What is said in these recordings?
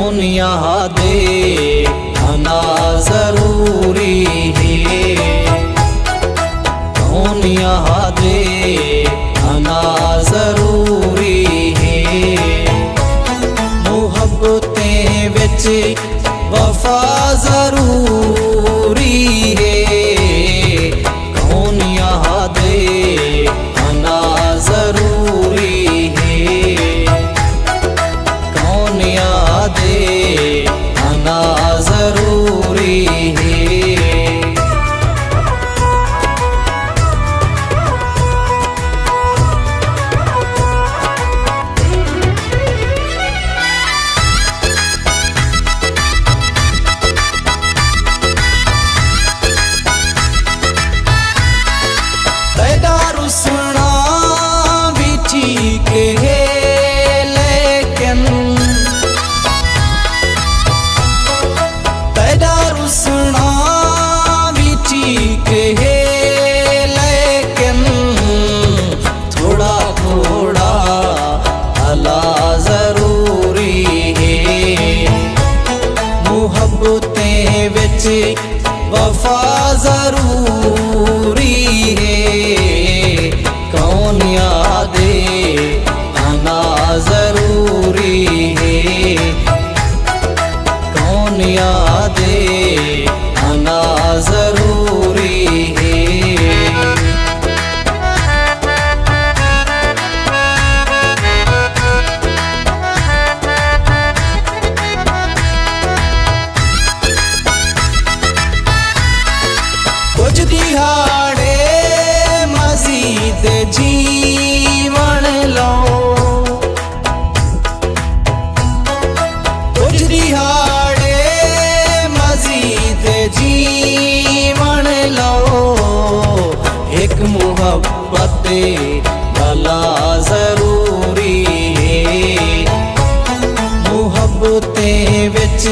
कौन यादे आना जरूरी है, कौन यादे आना जरूरी है। मुहब्बतें विच वफा जरूरी है, कौन यादे आना जरूरी है, कौन यादे आना जरूरी है। रुसना भी ठीक है लेकिन तेरा रुसना भी ठीक है लेकिन थोड़ा थोड़ा भला जरूरी है। मुहब्बतें विच वफा जरूरी है, कौन यादे आना जरूरी है, कौन यादे आना जरूरी है। कुछ दिहाड़े मजीद जीवन लो, कुछ दिहाड़े मजीद जीवन लो। एक मुहब्बत भला जरूरी है, मुहब्बतें विच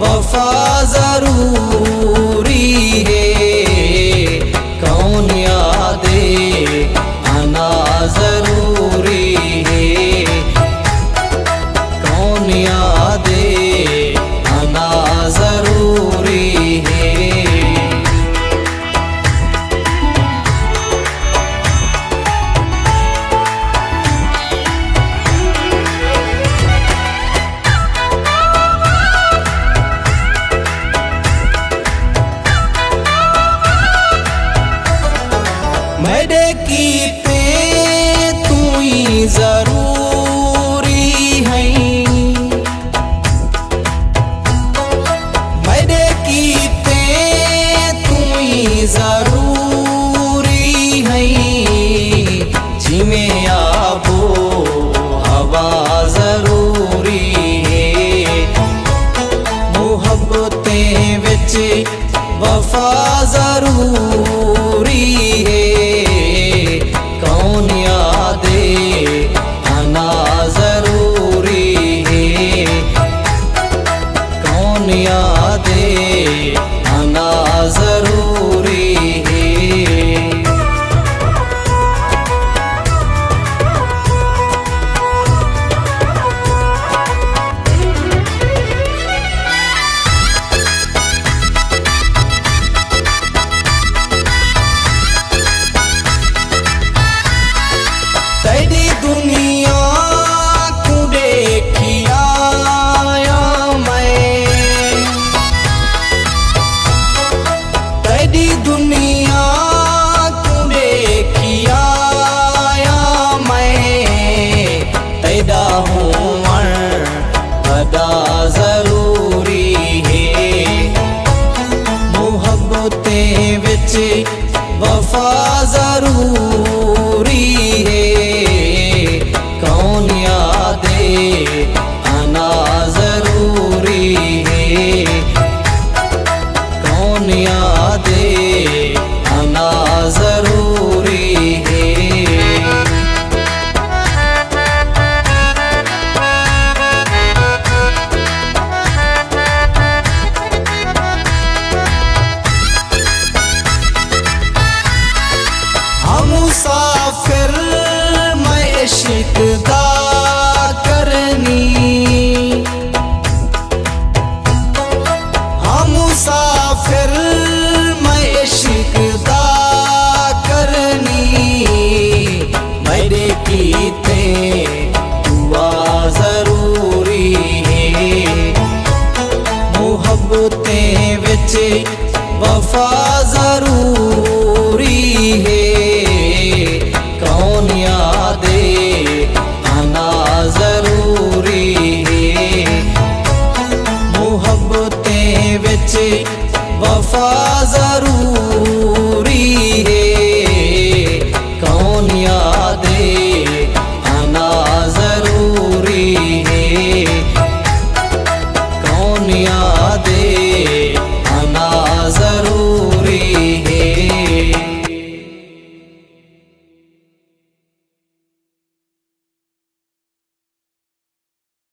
वफा जरूरी है, कौन यादे आना जरूरी है, कौन यादे आना जरूरी है। मेरे कीते तू ही जरूरी है, मेरे कीते तू ही जरूरी है। जिमें आबो हवा जरूरी है, मुहब्बतें विच वफा जरूरी है, कौन यादे आना जरूरी है, कौन यादे आना जरूरी है। तेरी दुनिया को देखिया मैं, तेरी दुनिया को देखिया मैं। तेरा होवन बड़ा जरूरी है, मुहब्बतें विच वफा जरूरी है, कौन यादे आना जरूरी है, कौन यादे आना जरूरी है। हम मुसाफिर मैं इश्क दा